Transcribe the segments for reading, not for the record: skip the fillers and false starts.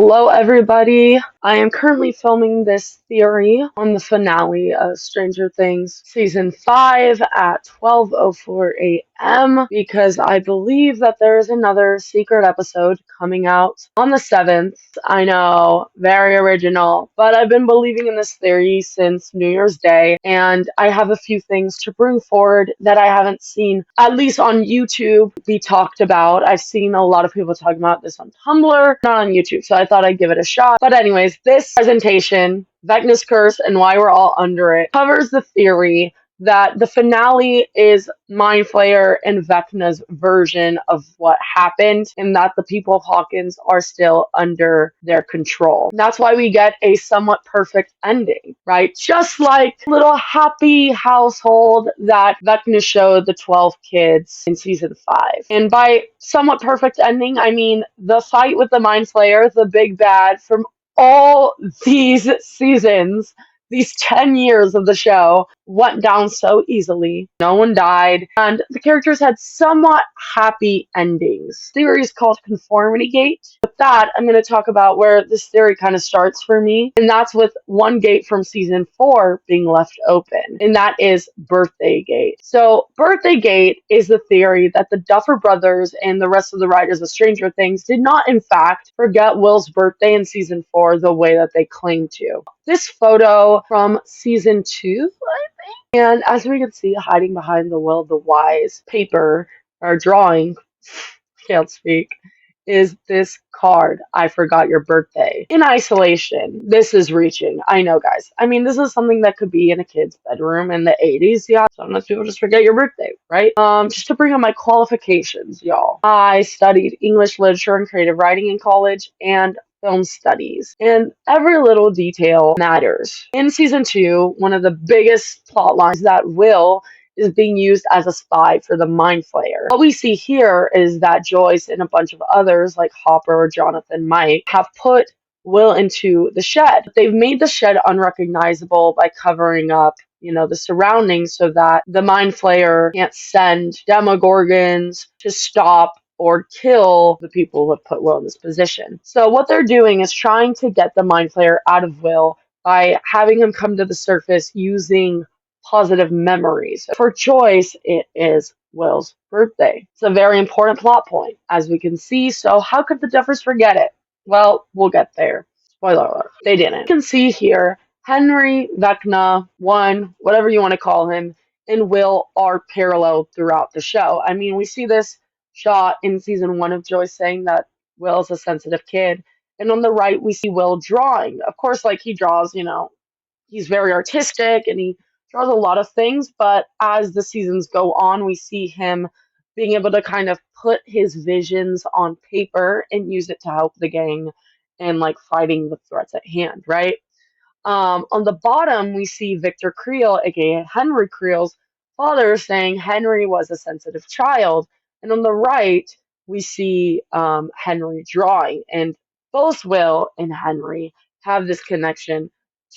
Hello, everybody. I am currently filming this theory on the finale of Stranger Things Season 5 at 12:04 a.m. because I believe that there is another secret episode coming out on the 7th. I know, very original, but I've been believing in this theory since New Year's Day, and I have a few things to bring forward that I haven't seen, at least on YouTube, be talked about. I've seen a lot of people talking about this on Tumblr, not on YouTube, so I thought I'd give it a shot. But anyways, this presentation, Vecna's Curse and Why We're All Under It, covers the theory that the finale is Mind Flayer and Vecna's version of what happened, and that the people of Hawkins are still under their control. That's why we get a somewhat perfect ending, right? Just like little happy household that Vecna showed the 12 kids in season 5. And by somewhat perfect ending, I mean the fight with the Mind Flayer, the big bad from all these seasons, these 10 years of the show, went down so easily. No one died, and the characters had somewhat happy endings. Theory is called Conformity Gate. With that, I'm going to talk about where this theory kind of starts for me, and that's with one gate from season 4 being left open, and that is Birthday Gate. So, Birthday Gate is the theory that the Duffer Brothers and the rest of the writers of Stranger Things did not, in fact, forget Will's birthday in season 4 the way that they claim to. This photo from season 2, I think. And as we can see, hiding behind the Will the Wise paper or drawing, can't speak, is this card, I forgot your birthday. In isolation, this is reaching. I know, guys. I mean, this is something that could be in a kid's bedroom in the 80s. Yeah, sometimes people just forget your birthday, right? Just to bring up my qualifications, y'all. I studied English literature and creative writing in college and film studies, and every little detail matters. In season 2, one of the biggest plot lines that Will is being used as a spy for the Mind Flayer. What we see here is that Joyce and a bunch of others like Hopper, Jonathan, Mike have put Will into the shed. They've made the shed unrecognizable by covering up the surroundings so that the Mind Flayer can't send Demogorgons to stop or kill the people who have put Will in this position. So what they're doing is trying to get the Mind Flayer out of Will by having him come to the surface using positive memories. For Joyce, it is Will's birthday. It's a very important plot point, as we can see, so how could the Duffers forget it? Well, we'll get there. Spoiler alert. They didn't. You can see here, Henry, Vecna, One, whatever you want to call him, and Will are parallel throughout the show. I mean, we see this shot in season 1 of Joyce saying that Will is a sensitive kid, and on the right we see Will drawing. Of course, like he draws, he's very artistic and he draws a lot of things, but as the seasons go on, we see him being able to kind of put his visions on paper and use it to help the gang and like fighting the threats at hand, right? On the bottom, we see Victor Creel, aka Henry Creel's father, saying Henry was a sensitive child. And on the right, we see Henry drawing. And both Will and Henry have this connection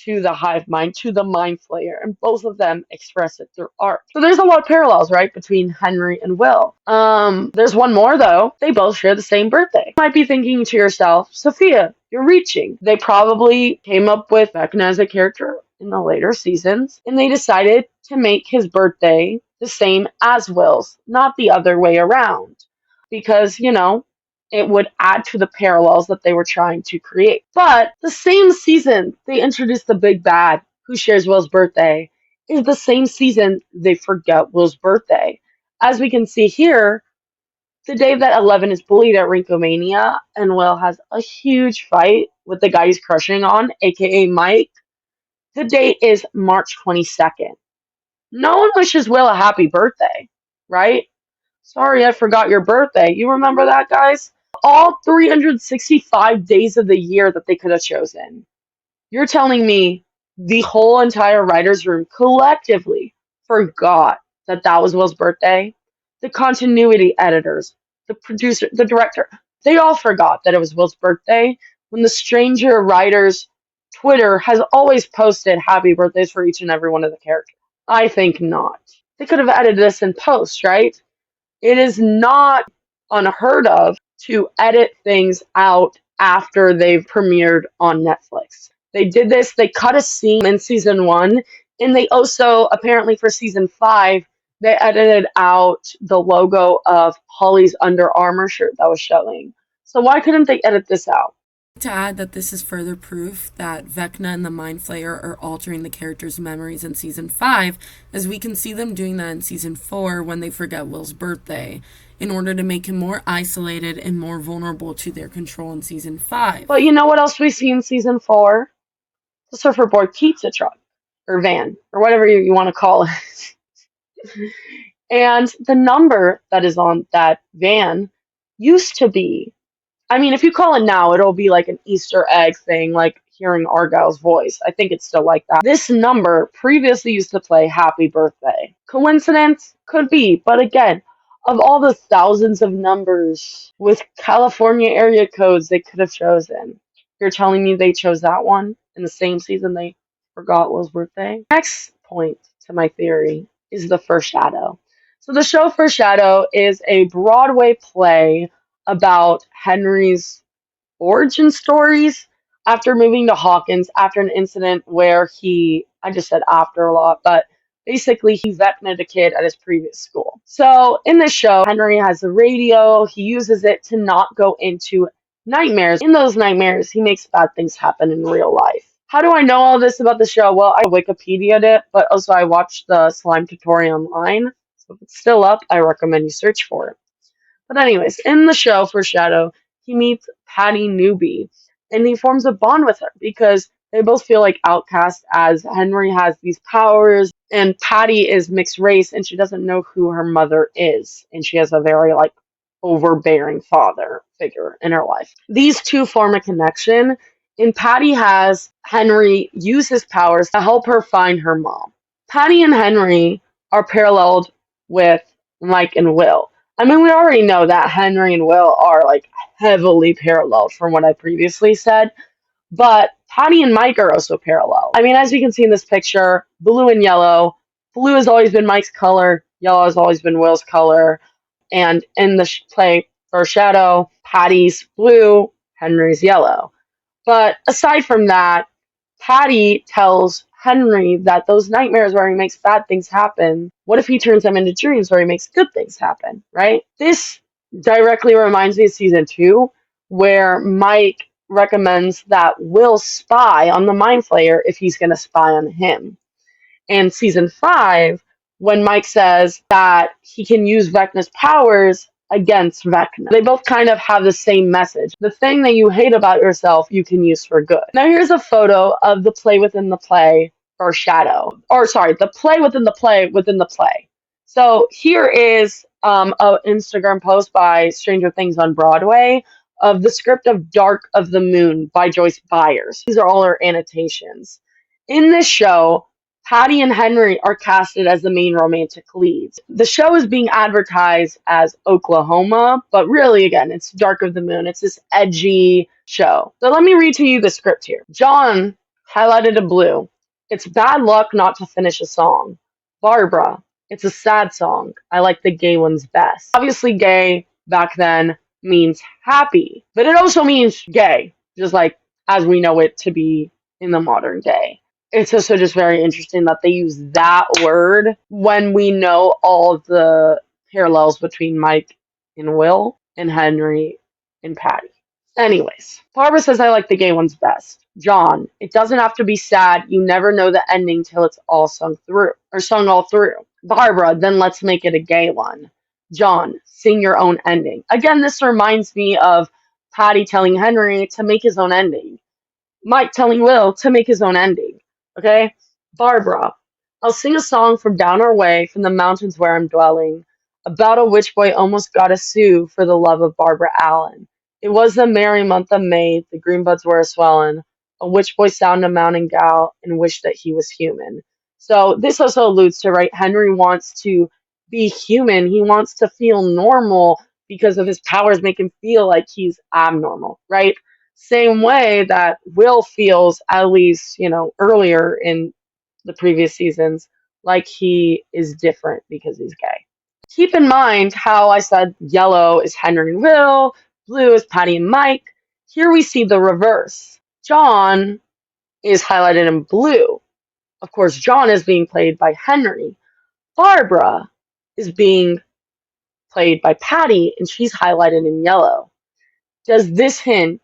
to the hive mind, to the Mind Flayer, and both of them express it through art. So there's a lot of parallels, right, between Henry and Will. There's one more, though. They both share the same birthday. You might be thinking to yourself, Sophia, you're reaching. They probably came up with Vecna as a character in the later seasons, and they decided to make his birthday the same as Will's, not the other way around. Because, it would add to the parallels that they were trying to create. But the same season they introduced the big bad who shares Will's birthday is the same season they forget Will's birthday. As we can see here, the day that 11 is bullied at Rinkomania and Will has a huge fight with the guy he's crushing on, aka Mike, the date is March 22nd. No one wishes Will a happy birthday, right? Sorry, I forgot your birthday. You remember that, guys? All 365 days of the year that they could have chosen. You're telling me the whole entire writer's room collectively forgot that that was Will's birthday? The continuity editors, the producer, the director, they all forgot that it was Will's birthday when the Stranger Writers Twitter has always posted happy birthdays for each and every one of the characters. I think not. They could have edited this in post, right? It is not unheard of to edit things out after they've premiered on Netflix. They did this, they cut a scene in season 1, and they also, apparently for season 5, they edited out the logo of Holly's Under Armour shirt that was showing. So why couldn't they edit this out? To add that this is further proof that Vecna and the Mind Flayer are altering the characters' memories in season 5, as we can see them doing that in season 4 when they forget Will's birthday, in order to make him more isolated and more vulnerable to their control in season 5. But you know what else we see in season 4? The surfer boy pizza truck, or van, or whatever you want to call it. And the number that is on that van used to be, I mean, if you call it now, it'll be like an Easter egg thing, like hearing Argyle's voice. I think it's still like that. This number previously used to play Happy Birthday. Coincidence? Could be, but again, of all the thousands of numbers with California area codes they could have chosen, you're telling me they chose that one in the same season they forgot Will's birthday? Next point to my theory is the foreshadow. So the show Foreshadow is a Broadway play about Henry's origin stories after moving to Hawkins after an incident where I just said after a lot, but basically he Vecna'd a kid at his previous school. So in this show, Henry has a radio. He uses it to not go into nightmares. In those nightmares, he makes bad things happen in real life. How do I know all this about the show? Well, I Wikipedia'd it, but also I watched the slime tutorial online. So if it's still up, I recommend you search for it. But anyways, in the show Foreshadow, he meets Patty Newby, and he forms a bond with her because they both feel like outcasts as Henry has these powers, and Patty is mixed race, and she doesn't know who her mother is, and she has a very, like, overbearing father figure in her life. These two form a connection, and Patty has Henry use his powers to help her find her mom. Patty and Henry are paralleled with Mike and Will. I mean, we already know that Henry and Will are like heavily paralleled from what I previously said, but Patty and Mike are also parallel. I mean, as you can see in this picture, blue and yellow. Blue has always been Mike's color, yellow has always been Will's color, and in the play Foreshadow, Patty's blue, Henry's yellow. But aside from that, Patty tells Henry that those nightmares where he makes bad things happen, what if he turns them into dreams where he makes good things happen, right? This directly reminds me of season 2, where Mike recommends that Will spy on the Mind Flayer if he's going to spy on him. And season 5, when Mike says that he can use Vecna's powers against Vecna. They both kind of have the same message. The thing that you hate about yourself, you can use for good. Now here's a photo of the play within the play, Foreshadow. Or sorry, the play within the play within the play. So here is an Instagram post by Stranger Things on Broadway of the script of Dark of the Moon by Joyce Byers. These are all her annotations. In this show, Patty and Henry are casted as the main romantic leads. The show is being advertised as Oklahoma, but really, again, it's Dark of the Moon. It's this edgy show. So let me read to you the script here. John, highlighted in blue. It's bad luck not to finish a song. Barbara, it's a sad song. I like the gay ones best. Obviously, gay back then means happy, but it also means gay, just like as we know it to be in the modern day. It's also just very interesting that they use that word when we know all of the parallels between Mike and Will and Henry and Patty. Anyways, Barbara says I like the gay ones best. John, it doesn't have to be sad. You never know the ending till it's all sung all through. Barbara, then let's make it a gay one. John, sing your own ending. Again, this reminds me of Patty telling Henry to make his own ending. Mike telling Will to make his own ending. Okay? Barbara, I'll sing a song from down our way, from the mountains where I'm dwelling, about a witch boy almost got a sue for the love of Barbara Allen. It was the merry month of May, the green buds were a-swellin', a witch boy sound a mountain gal, and wished that he was human. So this also alludes to, right, Henry wants to be human. He wants to feel normal because of his powers make him feel like he's abnormal, right? Same way that Will feels, at least, earlier in the previous seasons, like he is different because he's gay. Keep in mind how I said yellow is Henry and Will, blue is Patty and Mike. Here we see the reverse. John is highlighted in blue. Of course, John is being played by Henry. Barbara is being played by Patty, and she's highlighted in yellow. Does this hint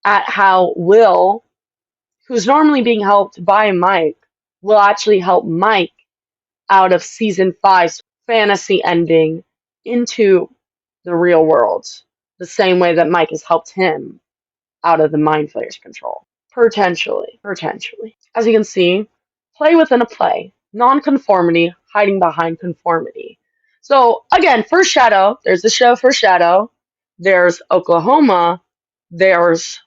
at how Will, who's normally being helped by Mike, will actually help Mike out of season 5's fantasy ending into the real world, the same way that Mike has helped him out of the Mind Flayer's control? Potentially. As you can see, play within a play. Non-conformity, hiding behind conformity. So again, First Shadow, there's the show First Shadow, there's Oklahoma, there's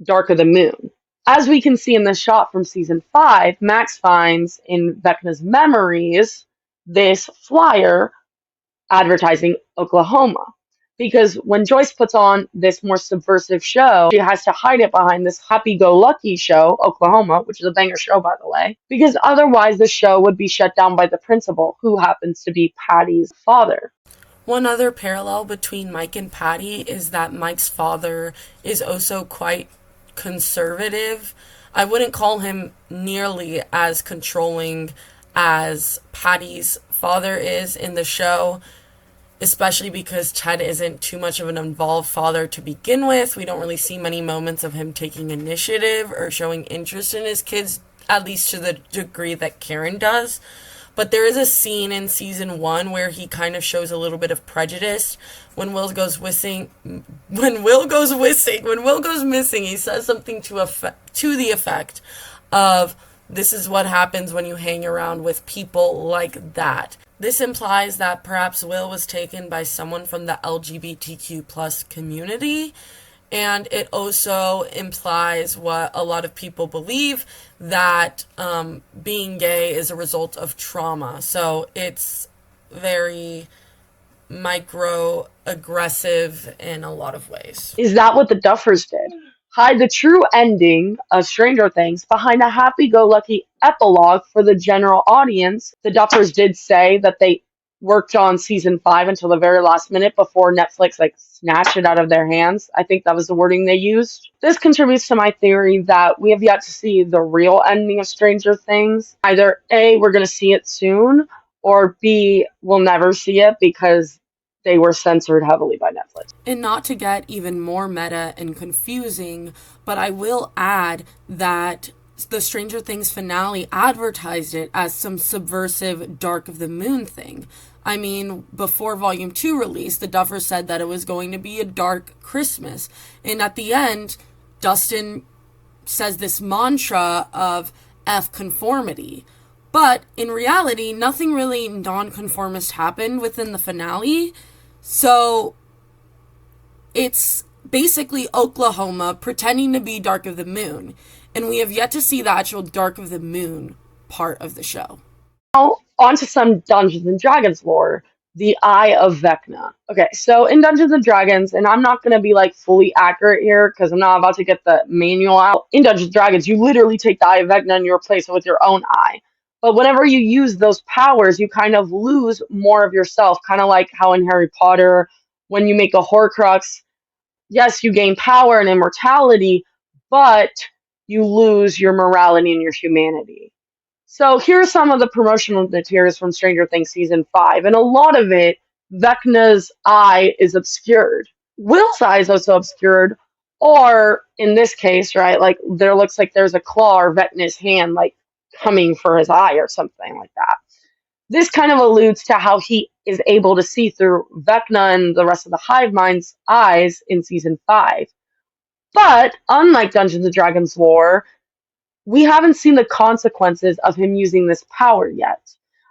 Dark of the Moon. As we can see in the shot from season 5, Max finds in Vecna's memories this flyer advertising Oklahoma. Because when Joyce puts on this more subversive show, she has to hide it behind this happy-go-lucky show, Oklahoma, which is a banger show, by the way, because otherwise the show would be shut down by the principal, who happens to be Patty's father. One other parallel between Mike and Patty is that Mike's father is also quite conservative. I wouldn't call him nearly as controlling as Patty's father is in the show, especially because Ted isn't too much of an involved father to begin with. We don't really see many moments of him taking initiative or showing interest in his kids, at least to the degree that Karen does. But there is a scene in season 1 where he kind of shows a little bit of prejudice. When Will goes missing, he says something to the effect of, "This is what happens when you hang around with people like that." This implies that perhaps Will was taken by someone from the LGBTQ plus community, and it also implies what a lot of people believe, that being gay is a result of trauma. So it's very microaggressive in a lot of ways. Is that what the Duffers did? Hide the true ending of Stranger Things behind a happy-go-lucky epilogue for the general audience. The Duffers did say that they worked on season 5 until the very last minute before Netflix snatched it out of their hands. I think that was the wording they used. This contributes to my theory that we have yet to see the real ending of Stranger Things. Either A, we're going to see it soon, or B, we'll never see it because they were censored heavily by Netflix. And not to get even more meta and confusing, but I will add that the Stranger Things finale advertised it as some subversive Dark of the Moon thing. I mean, before Volume 2 released, the Duffers said that it was going to be a dark Christmas. And at the end, Dustin says this mantra of F conformity. But in reality, nothing really nonconformist happened within the finale. So it's basically Oklahoma pretending to be Dark of the Moon. And we have yet to see the actual Dark of the Moon part of the show. Now, on to some Dungeons and Dragons lore. The Eye of Vecna. Okay, so in Dungeons and Dragons, and I'm not going to be fully accurate here because I'm not about to get the manual out. In Dungeons and Dragons, you literally take the Eye of Vecna and you replace it with your own eye. But whenever you use those powers, you kind of lose more of yourself, kind of like how in Harry Potter, when you make a Horcrux, yes, you gain power and immortality, but you lose your morality and your humanity. So here are some of the promotional materials from Stranger Things Season 5, and a lot of it, Vecna's eye is obscured. Will's eye is also obscured, or in this case, right, there looks like there's a claw or Vecna's hand, coming for his eye or something like that. This kind of alludes to how he is able to see through Vecna and the rest of the Hive Mind's eyes in Season 5. But, unlike Dungeons & Dragons lore, we haven't seen the consequences of him using this power yet.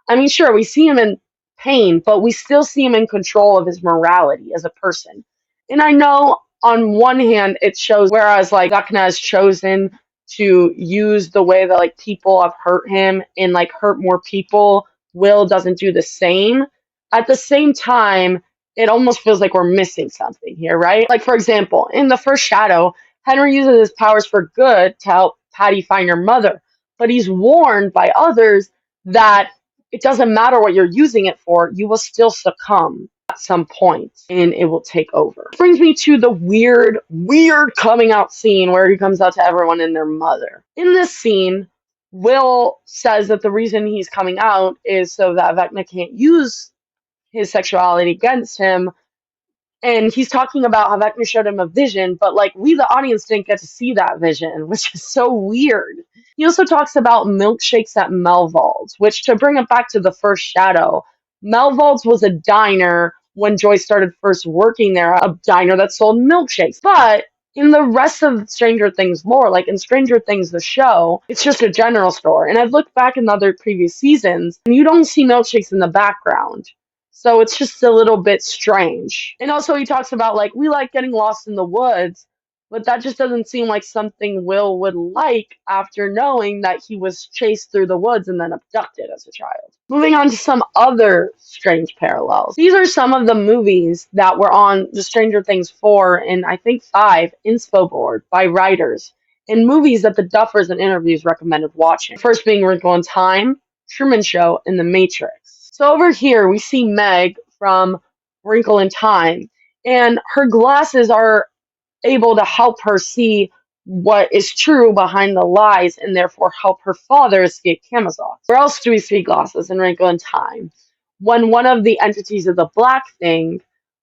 I mean, sure, we see him in pain, but we still see him in control of his morality as a person. And I know, on one hand, it shows, whereas, Vecna has chosen to use the way that, people have hurt him and, hurt more people, Will doesn't do the same. At the same time, it almost feels like we're missing something here, right? For example, in the First Shadow, Henry uses his powers for good to help Patty find her mother, but he's warned by others that it doesn't matter what you're using it for, you will still succumb. at some point and it will take over. Brings me to the weird coming out scene where he comes out to everyone and their mother. In this scene, Will says that the reason he's coming out is so that Vecna can't use his sexuality against him. And he's talking about how Vecna showed him a vision, but like we, the audience, didn't get to see that vision, which is so weird. He also talks about milkshakes at Melvald's, which, to bring it back to the first shadow, Melvald's was a diner when Joyce started first working there, a diner that sold milkshakes. But in the rest of Stranger Things lore, like in Stranger Things the show, it's just a general store. And I've looked back in other previous seasons, and you don't see milkshakes in the background. So it's just a little bit strange. And also he talks about, like, we like getting lost in the woods, but that just doesn't seem like something Will would like after knowing that he was chased through the woods and then abducted as a child. Moving on to some other strange parallels. These are some of the movies that were on the Stranger Things 4 and I think 5 inspo board by writers, and movies that the Duffers in interviews recommended watching. First being Wrinkle in Time, Truman Show, and The Matrix. So over here we see Meg from Wrinkle in Time, and her glasses are able to help her see what is true behind the lies and therefore help her father escape Camazotz. Where else do we see glasses in Wrinkle in Time? When one of the entities of the Black Thing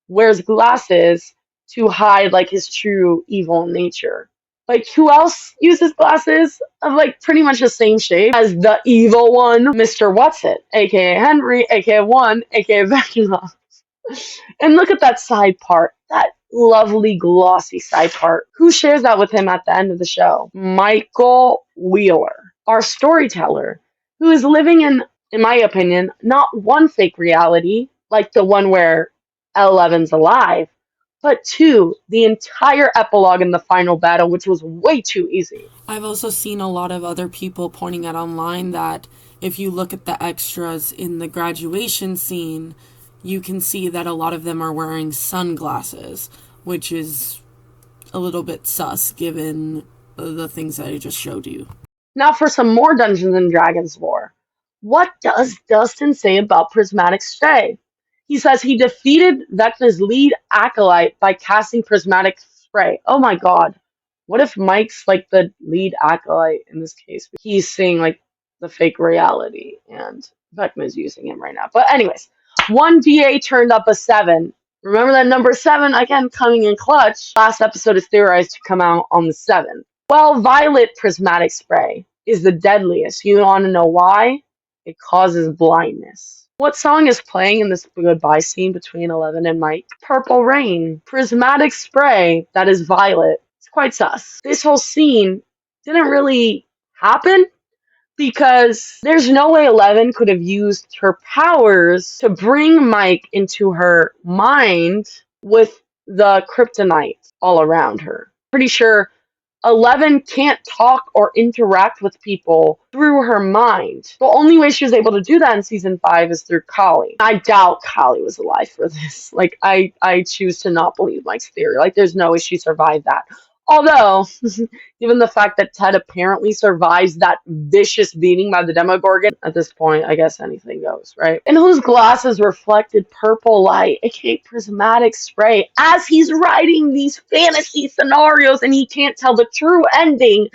wears glasses to hide like his true evil nature. Like, who else uses glasses of like pretty much the same shape as the evil one, Mr. Whatsit, aka Henry, aka One, aka Vecna? And look at that side part, that lovely glossy side part. Who shares that with him at the end of the show? Michael Wheeler, our storyteller, who is living in my opinion, not one fake reality, like the one where Eleven's alive, but two, the entire epilogue in the final battle, which was way too easy. I've also seen a lot of other people pointing out online that if you look at the extras in the graduation scene, you can see that a lot of them are wearing sunglasses, which is a little bit sus given the things that I just showed you. Now for some more Dungeons and Dragons lore. What does Dustin say about Prismatic Stray? He says he defeated Vecna's lead acolyte by casting Prismatic Spray. Oh my god. What if Mike's like the lead acolyte in this case? He's seeing like the fake reality and Vecna's using him right now. But anyways, one DA turned up a 7. Remember that number 7, again, coming in clutch. Last episode is theorized to come out on the 7th. Well, Violet Prismatic Spray is the deadliest. You want to know why? It causes blindness. What song is playing in this goodbye scene between Eleven and Mike? Purple Rain. Prismatic Spray, that is Violet. It's quite sus. This whole scene didn't really happen because there's no way Eleven could have used her powers to bring Mike into her mind with the kryptonite all around her. Pretty sure 11 can't talk or interact with people through her mind. The only way she was able to do that in season 5 is through Kali. I doubt Kali was alive for this. Like, I choose to not believe Mike's theory. Like, there's no way she survived that. Although, given the fact that Ted apparently survives that vicious beating by the Demogorgon, at this point, I guess anything goes, right? And whose glasses reflected purple light, aka Prismatic Spray, as he's writing these fantasy scenarios and he can't tell the true ending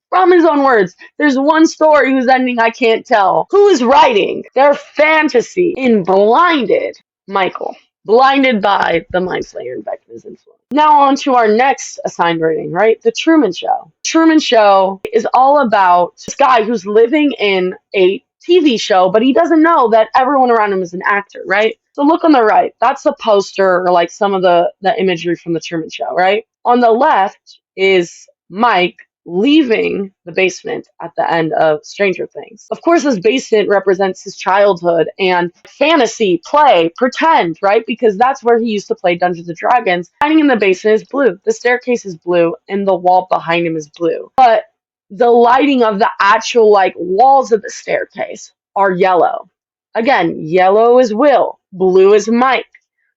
from his own words. There's one story whose ending I can't tell. Who is writing their fantasy in Blinded? Michael. Blinded by the Mind Flayer and Vecna's influence. Now on to our next assigned rating, right? The Truman Show. Truman Show is all about this guy who's living in a TV show, but he doesn't know that everyone around him is an actor, right? So look on the right. That's a poster or like some of the imagery from the Truman Show, right? On the left is Mike leaving the basement at the end of Stranger Things. Of course, this basement represents his childhood and fantasy, play, pretend, right? Because that's where he used to play Dungeons and Dragons. Hiding in the basement is blue. The staircase is blue, and the wall behind him is blue. But the lighting of the actual like walls of the staircase are yellow. Again, yellow is Will, blue is Mike.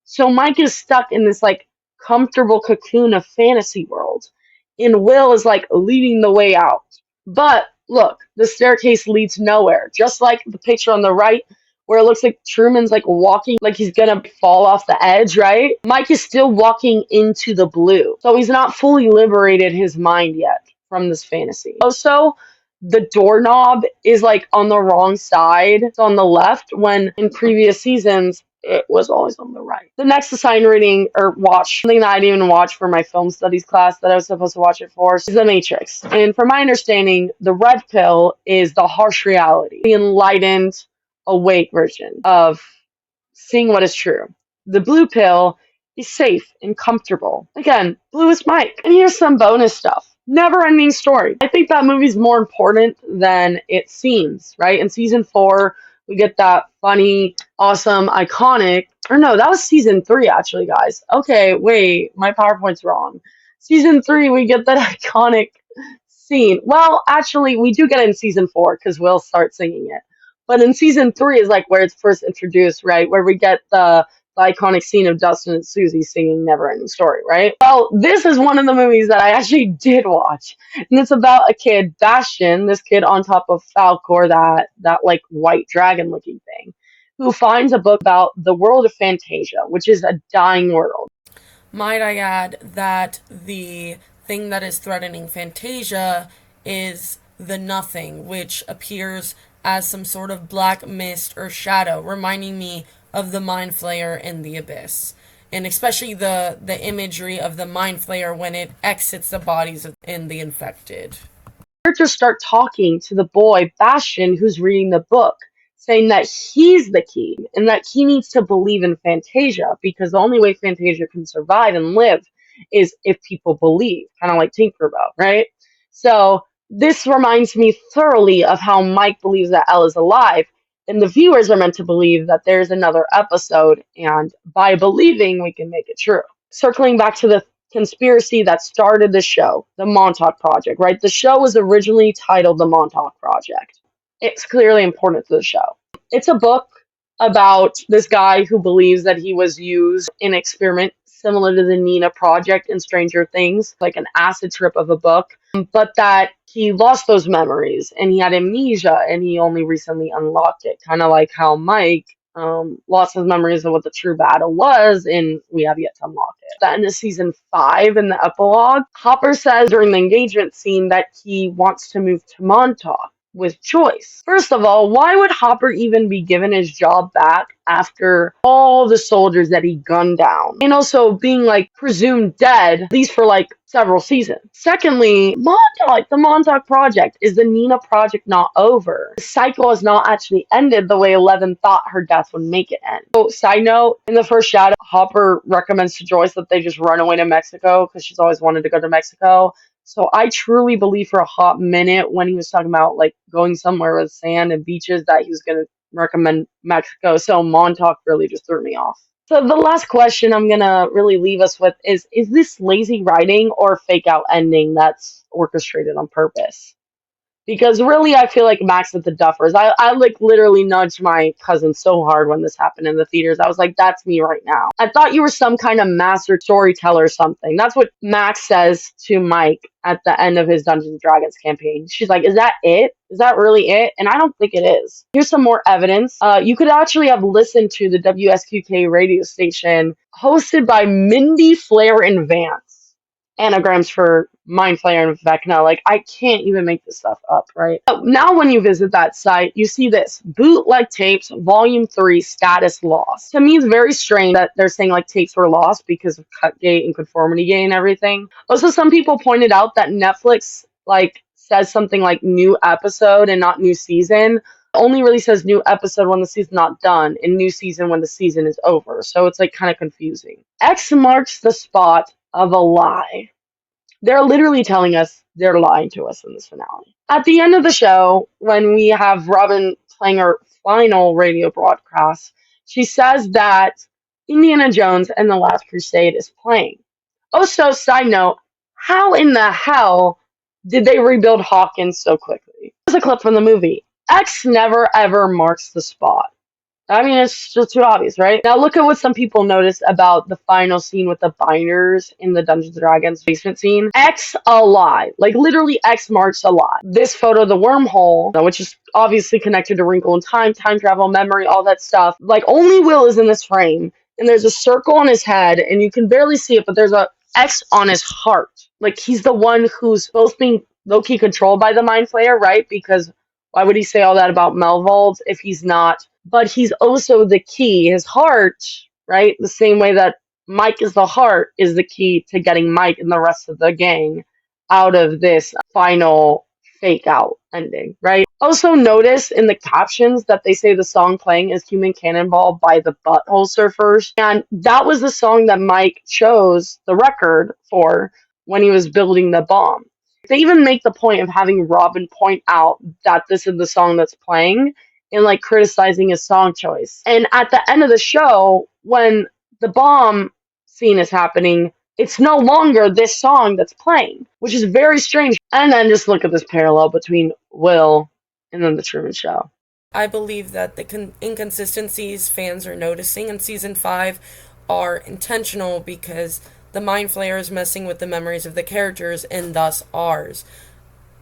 So Mike is stuck in this like comfortable cocoon of fantasy world. And Will is like leading the way out. But look, the staircase leads nowhere. Just like the picture on the right, where it looks like Truman's like walking, like he's gonna fall off the edge, right? Mike is still walking into the blue. So he's not fully liberated his mind yet from this fantasy. Also, the doorknob is like on the wrong side. It's on the left when in previous seasons it was always on the right. The next assigned reading or watch, something that I didn't even watch for my film studies class that I was supposed to watch it for, is The Matrix. And from my understanding, the red pill is the harsh reality, the enlightened, awake version of seeing what is true. The blue pill is safe and comfortable. Again, blue is Mike. And here's some bonus stuff. Never ending story. I think that movie's more important than it seems, right? In season 4, we get that funny, awesome, iconic, or no, that was season 3 actually, guys. Okay, wait, my PowerPoint's wrong. Season 3, we get that iconic scene. Well, actually, we do get it in season 4 because Will starts singing it. But in season 3 is like where it's first introduced, right? Where we get the iconic scene of Dustin and Susie singing Never Ending Story, right? Well, this is one of the movies that I actually did watch. And it's about a kid, Bastion, this kid on top of Falcor, that like white dragon looking thing, who finds a book about the world of Fantasia, which is a dying world. Might I add that the thing that is threatening Fantasia is the Nothing, which appears as some sort of black mist or shadow, reminding me of the Mind Flayer in the Abyss. And especially the imagery of the Mind Flayer when it exits the bodies in the infected. Characters start talking to the boy, Bastion, who's reading the book, saying that he's the key and that he needs to believe in Fantasia because the only way Fantasia can survive and live is if people believe, kind of like Tinkerbell, right? So this reminds me thoroughly of how Mike believes that Elle is alive, and the viewers are meant to believe that there's another episode, and by believing, we can make it true. Circling back to the conspiracy that started the show, the Montauk Project, right? The show was originally titled The Montauk Project. It's clearly important to the show. It's a book about this guy who believes that he was used in an experiment similar to the Nina Project in Stranger Things, like an acid trip of a book, but that he lost those memories and he had amnesia and he only recently unlocked it, kind of like how Mike lost his memories of what the true battle was, and we have yet to unlock it. That in the season 5, in the epilogue, Hopper says during the engagement scene that he wants to move to Montauk with Joyce. First of all, why would Hopper even be given his job back after all the soldiers that he gunned down? And also being like presumed dead, at least for like several seasons. Secondly, Montauk, the Montauk Project, is the Nina Project not over? The cycle has not actually ended the way Eleven thought her death would make it end. So, side note, in the first shadow, Hopper recommends to Joyce that they just run away to Mexico because she's always wanted to go to Mexico. So I truly believe for a hot minute when he was talking about like going somewhere with sand and beaches that he was going to recommend Mexico. So Montauk really just threw me off. So the last question I'm going to really leave us with is this lazy writing or fake out ending that's orchestrated on purpose? Because really, I feel like Max at the Duffers. I like literally nudged my cousin so hard when this happened in the theaters. I was like, that's me right now. I thought you were some kind of master storyteller or something. That's what Max says to Mike at the end of his Dungeons and Dragons campaign. She's like, is that it? Is that really it? And I don't think it is. Here's some more evidence. You could actually have listened to the WSQK radio station hosted by Mindy, Flair, and Vance. Anagrams for Mind Flayer and Vecna. Like, I can't even make this stuff up, right? So now when you visit that site, you see this. Bootleg tapes, volume 3, status lost. To me, it's very strange that they're saying, like, tapes were lost because of Cutgate and Conformity-gate and everything. Also, some people pointed out that Netflix, like, says something like new episode and not new season. Only really says new episode when the season's not done, and new season when the season is over. So it's, like, kind of confusing. X marks the spot of a lie. They're literally telling us they're lying to us in this finale. At the end of the show, when we have Robin playing her final radio broadcast, she says that Indiana Jones and the Last Crusade is playing. Also, side note, how in the hell did they rebuild Hawkins so quickly? Here's a clip from the movie. X never ever marks the spot. I mean, it's just too obvious, right? Now look at what some people noticed about the final scene with the binders in the Dungeons & Dragons basement scene. X alive. Like, literally X marks alive. This photo, the wormhole, which is obviously connected to Wrinkle in Time, time travel, memory, all that stuff. Like, only Will is in this frame, and there's a circle on his head, and you can barely see it, but there's a X on his heart. Like, he's the one who's both being low-key controlled by the Mind Flayer, right? Because why would he say all that about Melvold if he's not? But he's also the key. His heart, right? The same way that Mike is the heart, is the key to getting Mike and the rest of the gang out of this final fake out ending, right? Also notice in the captions that they say the song playing is Human Cannonball by the Butthole Surfers. And that was the song that Mike chose the record for when he was building the bomb. They even make the point of having Robin point out that this is the song that's playing and like criticizing his song choice. And at the end of the show, when the bomb scene is happening, it's no longer this song that's playing, which is very strange. And then just look at this parallel between Will and then the Truman Show. I believe that the inconsistencies fans are noticing in season 5 are intentional because the Mind Flayer is messing with the memories of the characters and thus ours.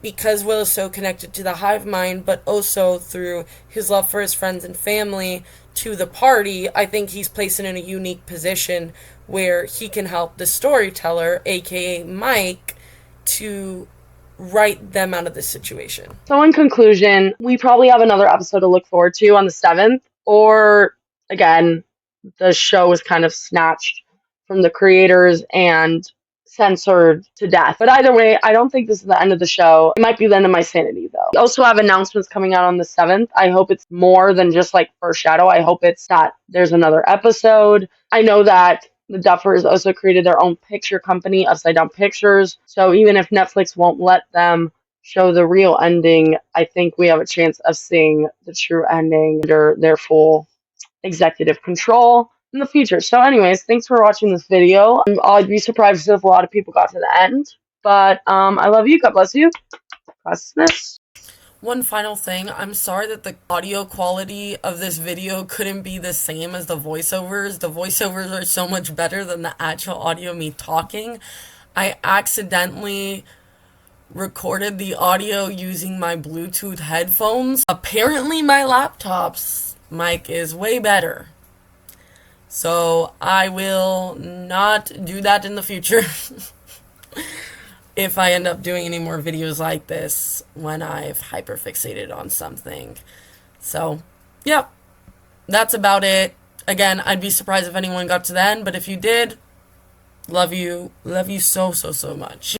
Because Will is so connected to the hive mind, but also through his love for his friends and family to the party, I think he's placed in a unique position where he can help the storyteller, aka Mike, to write them out of this situation. So in conclusion, we probably have another episode to look forward to on the 7th, or again, the show was kind of snatched from the creators and censored to death. But either way, I don't think this is the end of the show. It might be the end of my sanity, though. We also have announcements coming out on the 7th. I hope it's more than just like foreshadow. I hope it's that there's another episode. I know that the Duffers also created their own picture company, Upside Down Pictures. So even if Netflix won't let them show the real ending, I think we have a chance of seeing the true ending under their full executive control in the future. So anyways, thanks for watching this video. I'd be surprised if a lot of people got to the end, but I love you. God bless you. Blessedness. One final thing, I'm sorry that the audio quality of this video couldn't be the same as the voiceovers. The voiceovers are so much better than the actual audio of me talking. I accidentally recorded the audio using my Bluetooth headphones. Apparently my laptop's mic is way better. So I will not do that in the future if I end up doing any more videos like this when I've hyperfixated on something. So, yep, that's about it. Again, I'd be surprised if anyone got to the end, but if you did, love you so much.